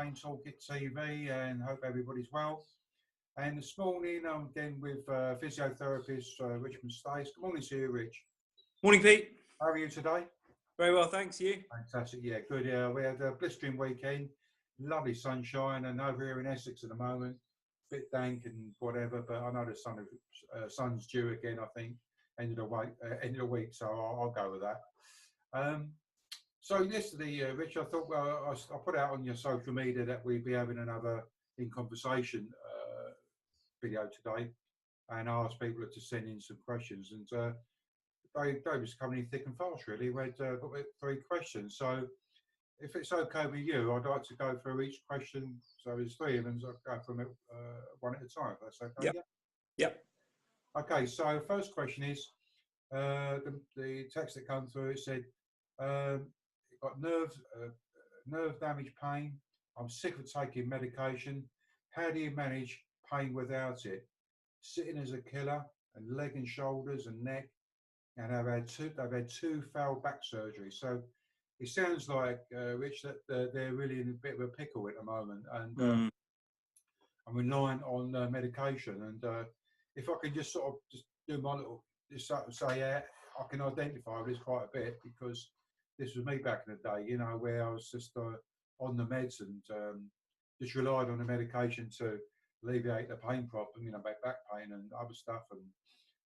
Pain Toolkit TV, and hope everybody's well. And this morning I'm again with Physiotherapist Richmond Stace. Good morning to you, Rich. Morning, Pete. How are you today? Very well, thanks. You? Fantastic, yeah, good. We had a blistering weekend, lovely sunshine, and over here in Essex at the moment, a bit dank and whatever, but I know the sun's due again, I think, end of the week, so I'll go with that. So yesterday, Rich, I thought I put out on your social media that we'd be having another In Conversation video today, and I asked people to send in some questions, and they was coming in thick and fast. Really, we had got 3 questions. So if it's okay with you, I'd like to go through each question. So there's 3 of them. So I'll go from it one at a time. If that's okay. Yep. Yeah. Yep. Okay. So first question is the text that came through. It said. Got nerve damage pain. I'm sick of taking medication. How do you manage pain without it? Sitting is a killer, and leg and shoulders and neck. And they've had 2 failed back surgeries. So it sounds like, Rich, that they're really in a bit of a pickle at the moment, and I'm relying on medication. And if I can just do my little, say, I can identify this quite a bit, because this was me back in the day, you know, where I was just on the meds and just relied on the medication to alleviate the pain problem, you know, back pain and other stuff, and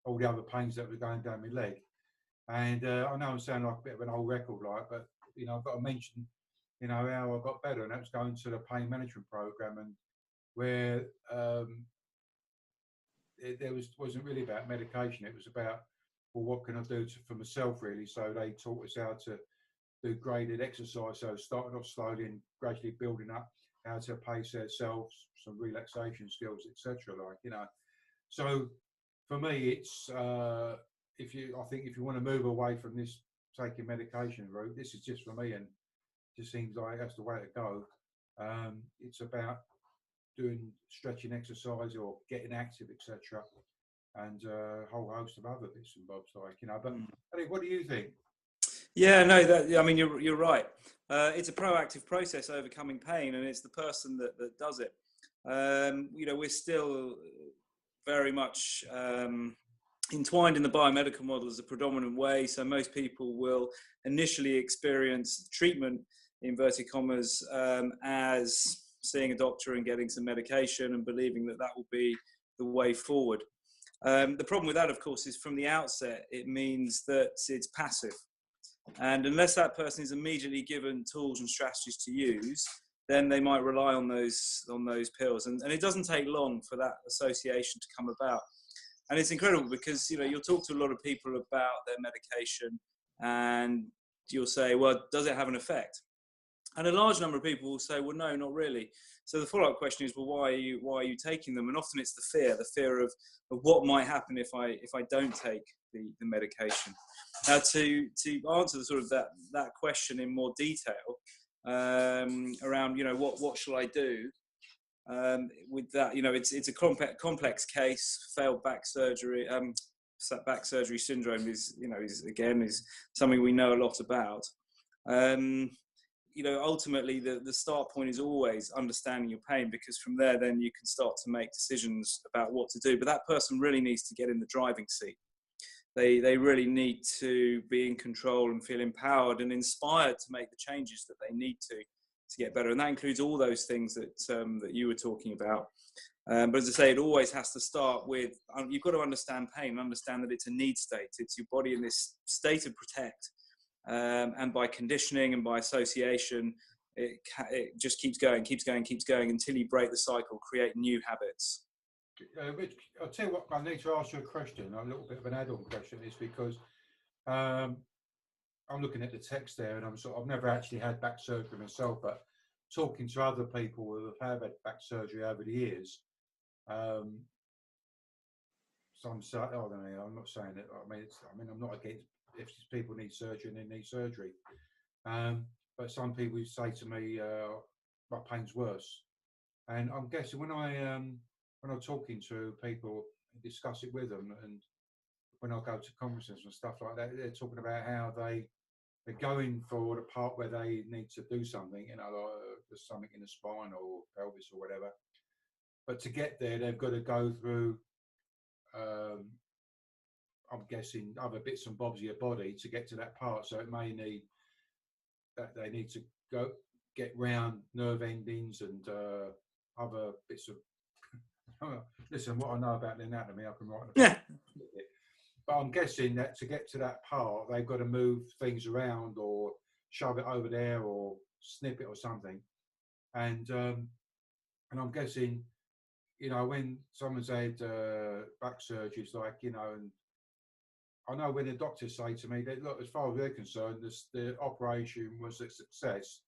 all the other pains that were going down my leg. And I know I'm sounding like a bit of an old record, but you know, I've got to mention, you know, how I got better, and that was going to the pain management program, and where it wasn't really about medication. It was about, well, what can I do for myself, really? So they taught us how to do graded exercise, so starting off slowly and gradually building up how to pace themselves, some relaxation skills, etc. Like, you know, so for me, it's I think if you want to move away from this taking medication route, this is just for me, and it just seems like that's the way to go. It's about doing stretching exercise or getting active, etc., and a whole host of other bits and bobs, like, you know. But I think, what do you think? Yeah, no, I mean, you're right. It's a proactive process, overcoming pain, and it's the person that does it. You know, we're still very much entwined in the biomedical model as a predominant way. So most people will initially experience treatment, inverted commas, as seeing a doctor and getting some medication and believing that will be the way forward. The problem with that, of course, is from the outset, it means that it's passive. And unless that person is immediately given tools and strategies to use, then they might rely on those pills. And it doesn't take long for that association to come about. And it's incredible, because, you know, you'll talk to a lot of people about their medication, and you'll say, well, does it have an effect? And a large number of people will say, well, no, not really. So the follow-up question is, well, why are you taking them? And often it's the fear of what might happen if I don't take the medication. Now, to answer the sort of that question in more detail, around, you know, what shall I do with that? You know, it's a complex case. Failed back surgery, back surgery syndrome is something we know a lot about. You know, ultimately the start point is always understanding your pain, because from there then you can start to make decisions about what to do. But that person really needs to get in the driving seat. They really need to be in control and feel empowered and inspired to make the changes that they need to get better. And that includes all those things that you were talking about. But as I say, it always has to start with, you've got to understand pain and understand that it's a need state. It's your body in this state of protect. And by conditioning and by association, it just keeps going until you break the cycle, create new habits. Rich, I'll tell you what, I need to ask you a question, a little bit of an add-on question, is because I'm looking at the text there, and I've never actually had back surgery myself, but talking to other people who have had back surgery over the years, some say, I don't know, I'm not saying it. I mean, I'm not against if people need surgery and they need surgery, but some people say to me, my pain's worse, and I'm guessing when I'm talking to people, discuss it with them, and when I go to conferences and stuff like that, they're talking about how they're going for the part where they need to do something, you know, like there's something in the spine or pelvis or whatever. But to get there, they've got to go through, I'm guessing, other bits and bobs of your body to get to that part. So it may need that they need to go get round nerve endings and other bits of. Listen, what I know about the anatomy, I can write. Yeah. But I'm guessing that to get to that part, they've got to move things around or shove it over there or snip it or something. And I'm guessing, you know, when someone's had back surgeries, like, you know, and I know when the doctors say to me that, look, as far as they're concerned, the operation was a success,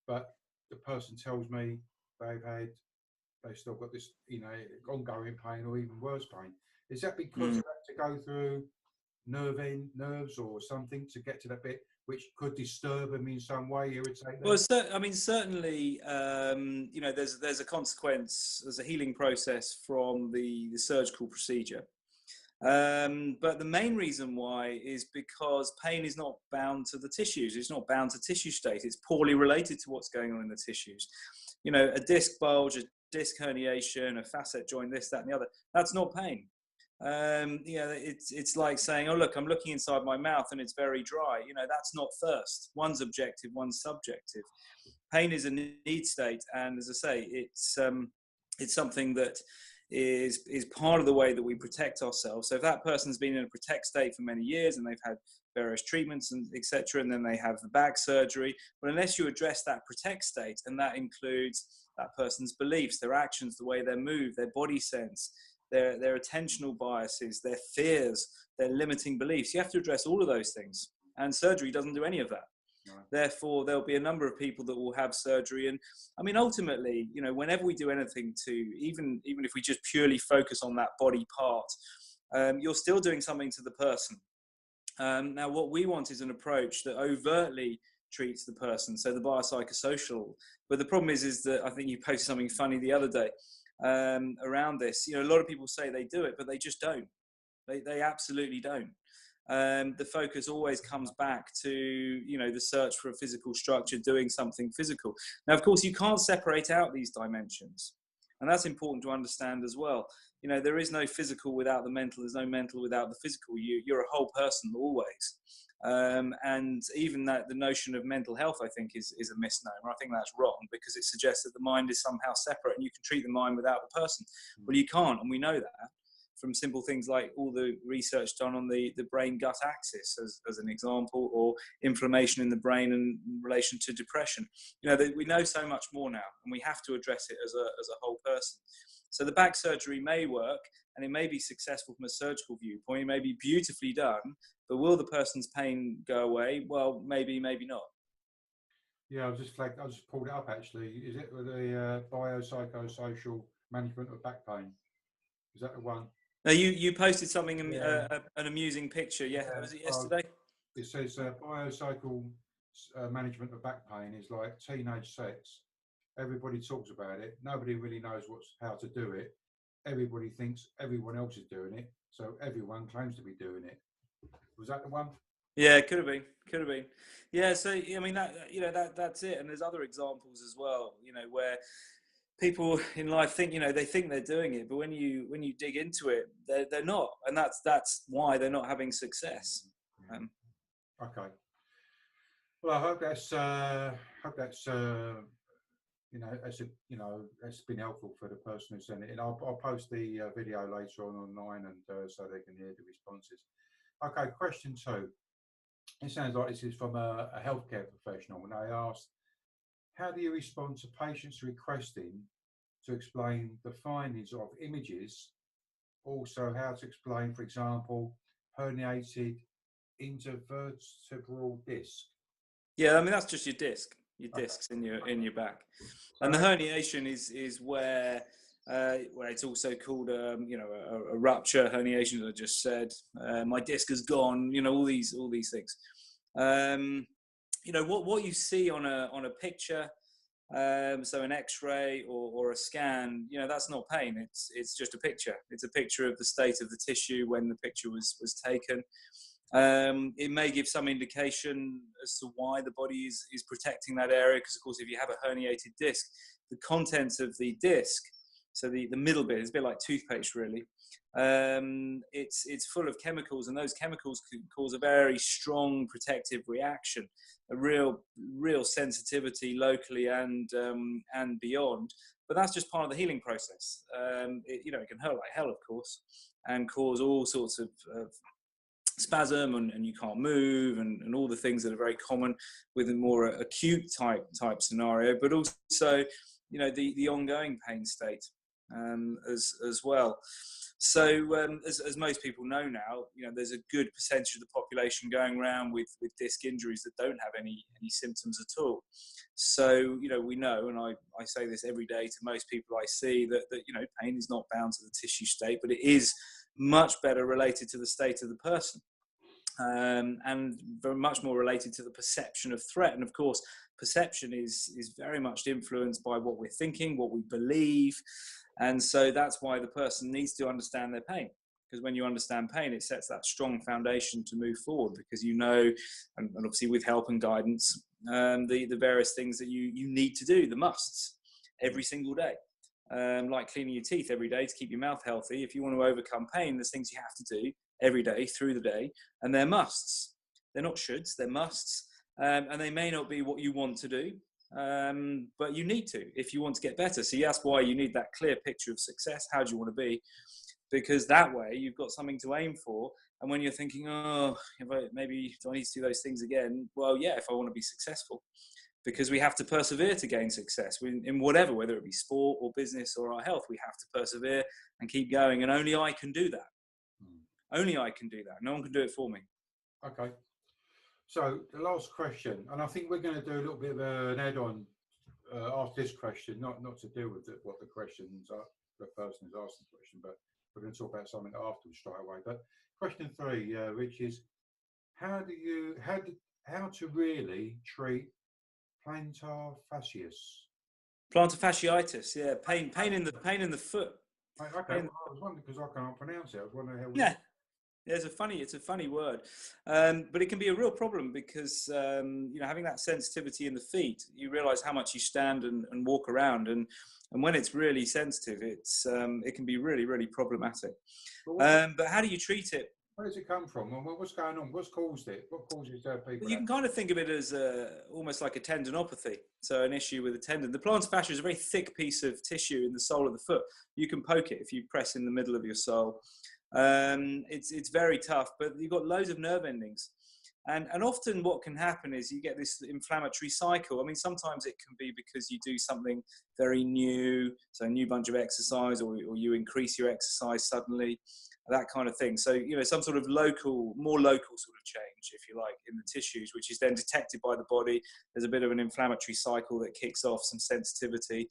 but the person tells me they've still got this, you know, ongoing pain or even worse pain. Is that because of that to go through nerves or something to get to that bit which could disturb them in some way, irritate them? Well, I mean, certainly, you know, there's a consequence, there's a healing process from the surgical procedure. But the main reason why is because pain is not bound to the tissues. It's not bound to tissue state. It's poorly related to what's going on in the tissues. You know, a disc bulge, a disc herniation, a facet joint, this, that, and the other, that's not pain. You know, it's like saying, oh, look, I'm looking inside my mouth and it's very dry. You know, that's not thirst. One's objective, one's subjective. Pain is a need state. And as I say, it's something that is part of the way that we protect ourselves. So if that person's been in a protect state for many years and they've had various treatments and etc., and then they have the back surgery, but unless you address that protect state, and that includes that person's beliefs, their actions, the way they move, their body sense, their attentional biases, their fears, their limiting beliefs, you have to address all of those things. And surgery doesn't do any of that. Right. Therefore, there'll be a number of people that will have surgery. And I mean, ultimately, you know, whenever we do anything to, even if we just purely focus on that body part, you're still doing something to the person. Now, what we want is an approach that overtly treats the person, so the biopsychosocial. But the problem is that I think you posted something funny the other day around this. You know, a lot of people say they do it, but they just don't. They absolutely don't. The focus always comes back to, you know, the search for a physical structure, doing something physical. Now, of course, you can't separate out these dimensions. And that's important to understand as well. You know, there is no physical without the mental. There's no mental without the physical. You're a whole person always. And even that the notion of mental health, I think, is a misnomer. I think that's wrong because it suggests that the mind is somehow separate and you can treat the mind without the person. Well, you can't, and we know that from simple things like all the research done on the brain-gut axis, as an example, or inflammation in the brain in relation to depression. You know, we know so much more now, and we have to address it as a whole person. So the back surgery may work, and it may be successful from a surgical viewpoint. It may be beautifully done, but will the person's pain go away? Well, maybe, maybe not. Yeah, I just pulled it up actually. Is it the biopsychosocial management of back pain? Is that the one? Now, you posted something, an amusing picture. Yeah, was it yesterday? It says biopsychal management of back pain is like teenage sex. Everybody talks about it. Nobody really knows how to do it. Everybody thinks everyone else is doing it, so everyone claims to be doing it. Was that the one? Yeah, it could have been. Yeah, so I mean that's it. And there's other examples as well. You know, where people in life think, you know, they think they're doing it, but when you dig into it, they're not, and that's why they're not having success. Okay. Well, I hope that's it's been helpful for the person who sent it. And I'll post the video later on online, and so they can hear the responses. Okay, question 2. It sounds like this is from a healthcare professional, and they asked, how do you respond to patients requesting to explain the findings of images? Also, how to explain, for example, herniated intervertebral disc? Yeah, I mean that's just your disc, discs in your back, and the herniation is where it's also called a rupture herniation, as I just said. My disc has gone. You know, all these things. You know what you see on a picture. So an X-ray or a scan, you know, that's not pain. It's just a picture. It's a picture of the state of the tissue when the picture was taken. It may give some indication as to why the body is protecting that area, because of course if you have a herniated disc, the contents of the disc, so the middle bit, is a bit like toothpaste really, it's full of chemicals, and those chemicals can cause a very strong protective reaction, a real sensitivity locally and beyond. But that's just part of the healing process. It can hurt like hell, of course, and cause all sorts of spasm, and you can't move, and all the things that are very common with a more acute type scenario, but also the ongoing pain state as well. So as most people know now, there's a good percentage of the population going around with disc injuries that don't have any symptoms at all. So we know, and I say this every day to most people I see, that pain is not bound to the tissue state, but it is much better related to the state of the person, and very much more related to the perception of threat. And of course, perception is very much influenced by what we're thinking, what we believe. And so that's why the person needs to understand their pain, because when you understand pain, it sets that strong foundation to move forward, because and obviously with help and guidance, the various things that you need to do, the musts, every single day. Like cleaning your teeth every day to keep your mouth healthy. If you want to overcome pain, there's things you have to do every day through the day, and they're musts. They're not shoulds, they're musts. And they may not be what you want to do, but you need to if you want to get better. So that's why you need that clear picture of success. How do you want to be? Because that way you've got something to aim for. And when you're thinking, maybe do I need to do those things again? Well, yeah, if I want to be successful. Because we have to persevere to gain success in whatever, whether it be sport or business or our health. We have to persevere and keep going, and only I can do that. Only I can do that. No one can do it for me. Okay. So the last question, and I think we're going to do a little bit of an add-on after this question, not to deal with what the questions are, the person who's asked the question, but we're going to talk about something afterwards straight away. But question 3, Rich, is how to really treat plantar fasciitis? Plantar fasciitis, yeah, pain in the foot. Okay, I was wondering because I can't pronounce it. I was wondering how. Yeah, it's a funny word, but it can be a real problem because having that sensitivity in the feet, you realise how much you stand and walk around, and when it's really sensitive, it can be really problematic. But how do you treat it? Where does it come from? And what's going on? What's caused it? What causes people? You can kind of think of it as almost like a tendinopathy, so an issue with a tendon. The plantar fascia is a very thick piece of tissue in the sole of the foot. You can poke it if you press in the middle of your sole. It's very tough, but you've got loads of nerve endings. And often what can happen is you get this inflammatory cycle. I mean, sometimes it can be because you do something very new, so a new bunch of exercise, or you increase your exercise suddenly, that kind of thing. So, some sort of more local sort of change, if you like, in the tissues, which is then detected by the body. There's a bit of an inflammatory cycle that kicks off some sensitivity.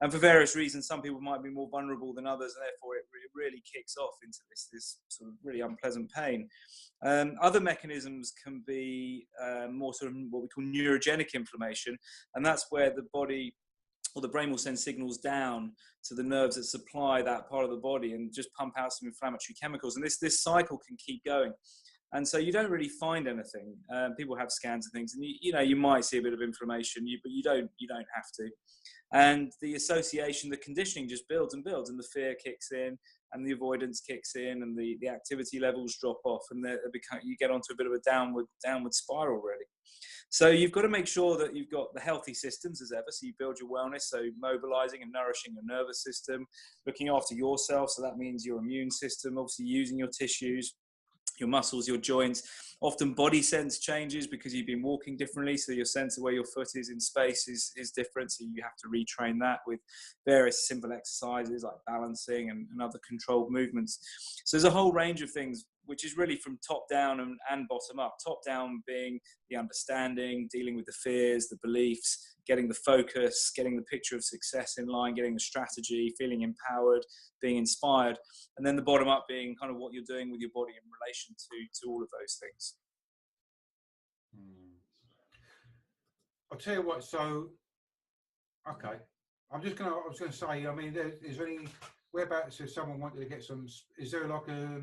And for various reasons, some people might be more vulnerable than others, and therefore it really kicks off into this sort of really unpleasant pain. Other mechanisms can be more sort of what we call neurogenic inflammation, and that's where the body or the brain will send signals down to the nerves that supply that part of the body and just pump out some inflammatory chemicals. And this cycle can keep going. And so you don't really find anything. People have scans and things, and you might see a bit of inflammation, but you don't have to. And the association, the conditioning just builds and builds, and the fear kicks in, and the avoidance kicks in, and the activity levels drop off, and you get onto a bit of a downward spiral, really. So you've got to make sure that you've got the healthy systems as ever. So you build your wellness, so mobilizing and nourishing your nervous system, looking after yourself. So that means your immune system, obviously using your tissues, your muscles, your joints. Often body sense changes because you've been walking differently, so your sense of where your foot is in space is different, so you have to retrain that with various simple exercises like balancing and other controlled movements. So there's a whole range of things, which is really from top down and bottom up. Top down being the understanding, dealing with the fears, the beliefs, getting the focus, getting the picture of success in line, getting the strategy, feeling empowered, being inspired. And then the bottom up being kind of what you're doing with your body in relation to all of those things. I'll tell you what, so, okay. I was going to say, I mean, is there any, whereabouts if someone wanted to get is there like a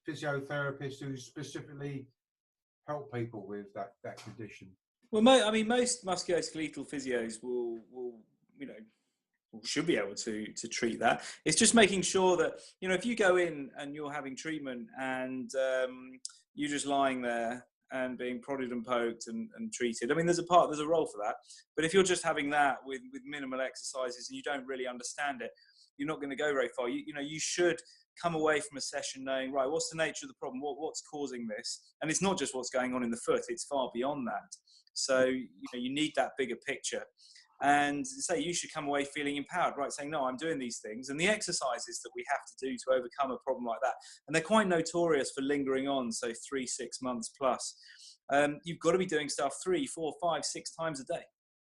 physiotherapist who's specifically help people with that condition? Well, I mean, most musculoskeletal physios will you know, should be able to treat that. It's just making sure that, you know, if you go in and you're having treatment and you're just lying there and being prodded and poked and treated, I mean, there's a role for that. But if you're just having that with minimal exercises and you don't really understand it, you're not going to go very far. You know, you should come away from a session knowing, right, what's the nature of the problem? What's causing this? And it's not just what's going on in the foot, it's far beyond that. So, you know, you need that bigger picture. And say you should come away feeling empowered, right? Saying, no, I'm doing these things. And the exercises that we have to do to overcome a problem like that. And they're quite notorious for lingering on, so 3-6 months plus. You've got to be doing stuff 3, 4, 5, 6 times a day.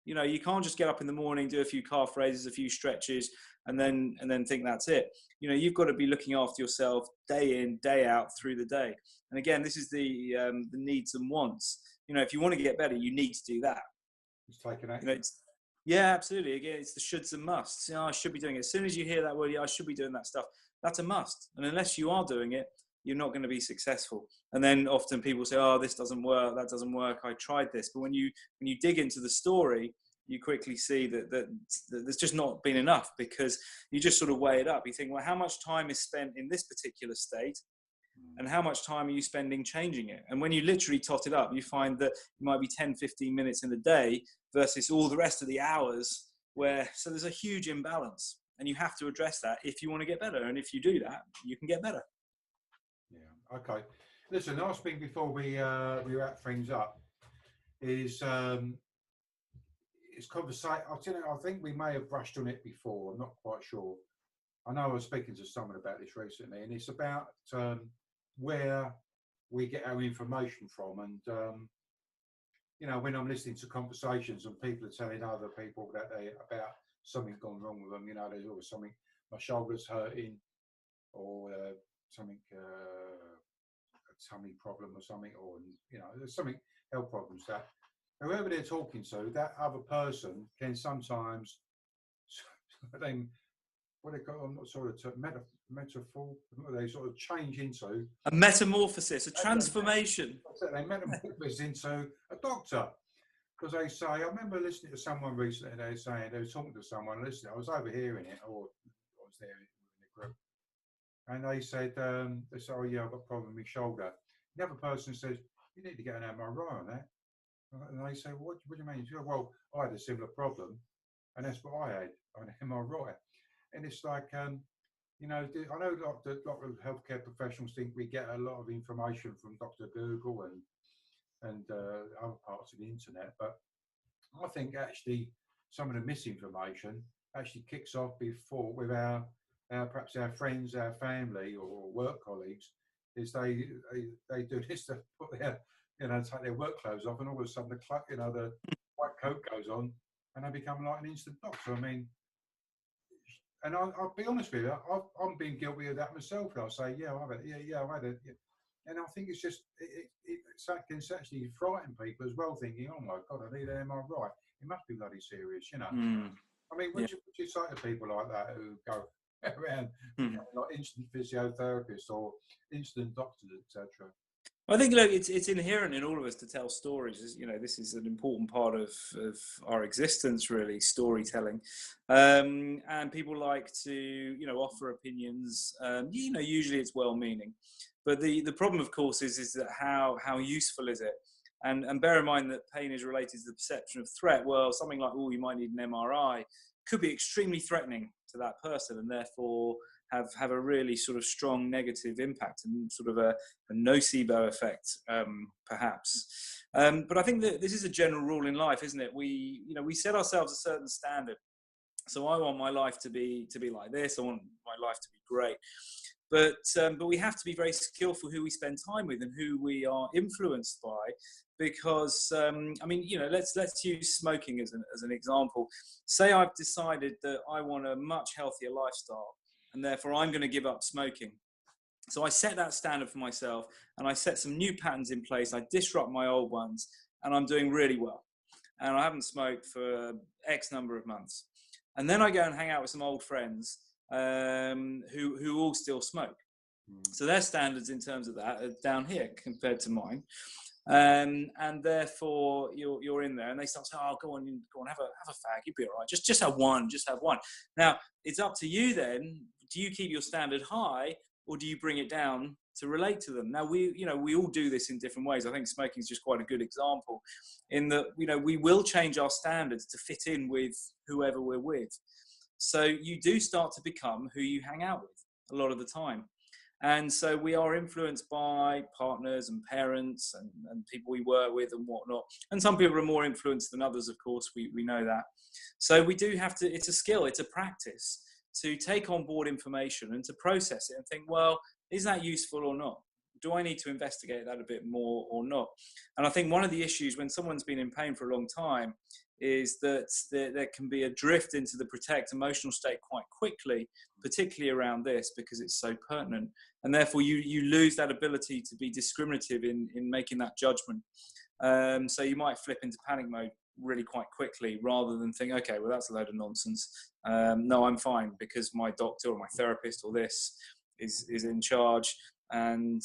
You know, you can't just get up in the morning, do a few calf raises, a few stretches, and then think that's it. You know, you've got to be looking after yourself day in, day out through the day. And again, this is the needs and wants. You know, if you want to get better, you need to do that. It's taking action. You know, yeah, absolutely. Again, it's the shoulds and musts. You know, I should be doing it. As soon as you hear that word, yeah, I should be doing that stuff. That's a must. And unless you are doing it, you're not going to be successful. And then often people say, oh, this doesn't work. That doesn't work. I tried this. But when you dig into the story, you quickly see that there's just not been enough, because you just sort of weigh it up. You think, well, how much time is spent in this particular state? And how much time are you spending changing it? And when you literally tot it up, you find that it might be 10, 15 minutes in the day versus all the rest of the hours so there's a huge imbalance, and you have to address that if you want to get better. And if you do that, you can get better. Yeah. Okay. Listen, last thing before we wrap things up is conversation. I think we may have brushed on it before. I'm not quite sure. I know I was speaking to someone about this recently, and it's about where we get our information from. And you know, when I'm listening to conversations and people are telling other people about something gone wrong with them, you know, there's always something, my shoulder's hurting, or something, a tummy problem or something, or, you know, there's something, health problems that whoever they're talking to, that other person can sometimes, what they call, I'm not sort of metaphor, they sort of change into a metamorphosis, a transformation. They metamorphose into a doctor, because they say, I remember listening to someone recently, and they were talking to someone, listening, I was overhearing it, or I was there in the group, and they said, oh yeah, I've got a problem with my shoulder. The other person says, you need to get an MRI on that. And they say, well, what do you mean? Well, I had a similar problem, and that's what I had, an MRI. And it's like, you know, I know a lot of healthcare professionals think we get a lot of information from Dr. Google and other parts of the internet, but I think actually some of the misinformation actually kicks off before with our perhaps our friends, our family, or work colleagues. Is they do this to put their, you know, take their work clothes off, and all of a sudden the white coat goes on, and they become like an instant doctor. I mean. And I'll be honest with you, I'm being guilty of that myself. I'll say, yeah, I've had it. Yeah. And I think it's just, it can actually frighten people as well, thinking, oh my God, I need an MRI. It must be bloody serious, you know. I mean, would you say to people like that who go around, you know, like instant physiotherapists or instant doctors, etc.? I think, look, it's inherent in all of us to tell stories. You know, this is an important part of our existence, really, storytelling. And people like to, you know, offer opinions. You know, usually it's well-meaning, but the problem, of course, is that how useful is it? And bear in mind that pain is related to the perception of threat. Well, something like, oh, you might need an MRI, could be extremely threatening to that person, and therefore have a really sort of strong negative impact and sort of a nocebo effect, perhaps. But I think that this is a general rule in life, isn't it? We set ourselves a certain standard. So I want my life to be like this. I want my life to be great. But we have to be very skillful who we spend time with and who we are influenced by, because I mean, you know, let's use smoking as an example. Say I've decided that I want a much healthier lifestyle, and therefore I'm going to give up smoking. So I set that standard for myself, and I set some new patterns in place. I disrupt my old ones, and I'm doing really well. And I haven't smoked for X number of months. And then I go and hang out with some old friends who all still smoke. So their standards in terms of that are down here compared to mine. and therefore you're in there, and they start saying, "Oh, go on, have a fag, you'll be all right. Just have one, just have one." Now it's up to you then. Do you keep your standard high, or do you bring it down to relate to them? Now we all do this in different ways. I think smoking is just quite a good example, in that we will change our standards to fit in with whoever we're with. So you do start to become who you hang out with a lot of the time. And so we are influenced by partners and parents and people we work with and whatnot. And some people are more influenced than others, of course, we know that. So we do have to, it's a skill, it's a practice to take on board information and to process it and think, well, is that useful or not? Do I need to investigate that a bit more or not? And I think one of the issues when someone's been in pain for a long time is that there can be a drift into the protect emotional state quite quickly, particularly around this, because it's so pertinent. And therefore you lose that ability to be discriminative in making that judgment. So you might flip into panic mode really quite quickly, rather than think, okay, well, that's a load of nonsense. No, I'm fine because my doctor or my therapist or this is in charge and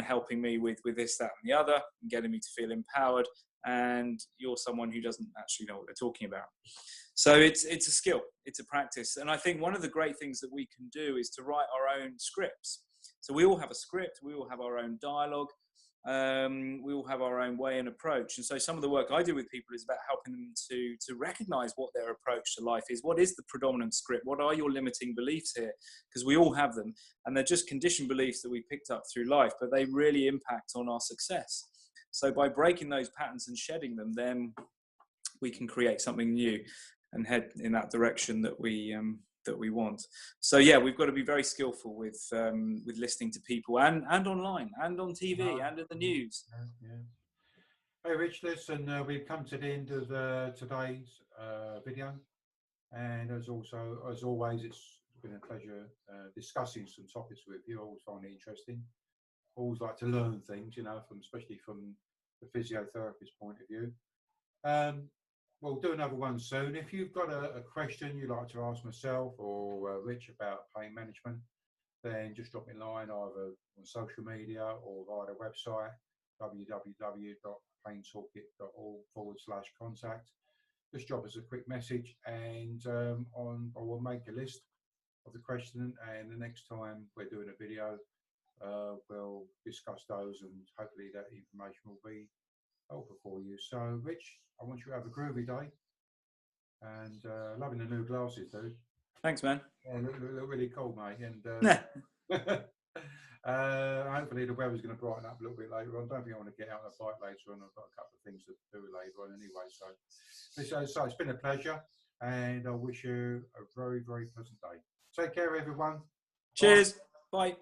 helping me with this, that, and the other, and getting me to feel empowered. And you're someone who doesn't actually know what they're talking about. So it's a skill, it's a practice. And I think one of the great things that we can do is to write our own scripts. So we all have a script, we all have our own dialogue, we all have our own way and approach. And so some of the work I do with people is about helping them to recognize what their approach to life is. What is the predominant script? What are your limiting beliefs here? Because we all have them, and they're just conditioned beliefs that we picked up through life, but they really impact on our success. So by breaking those patterns and shedding them, then we can create something new and head in that direction that we want. So yeah, we've got to be very skillful with listening to people and online and on TV and in the news. Yeah. Hey Rich, listen, we've come to the end of today's video, and as always, it's been a pleasure discussing some topics with you. I always find it interesting. Always like to learn things, especially from the physiotherapist point of view. We'll do another one soon. If you've got a question you'd like to ask myself or Rich about pain management, then just drop me a line either on social media or via the website www.paintoolkit.org/contact. Just drop us a quick message, and I will make a list of the question, and the next time we're doing a video, we'll discuss those, and hopefully that information will be helpful for you. So, Rich, I want you to have a groovy day, and loving the new glasses, dude. Thanks, man. Yeah, look really cool, mate. And hopefully the weather's going to brighten up a little bit later on. Don't think I want to get out on a bike later on. I've got a couple of things to do later on anyway. So it's been a pleasure, and I wish you a very, very pleasant day. Take care, everyone. Cheers. Bye.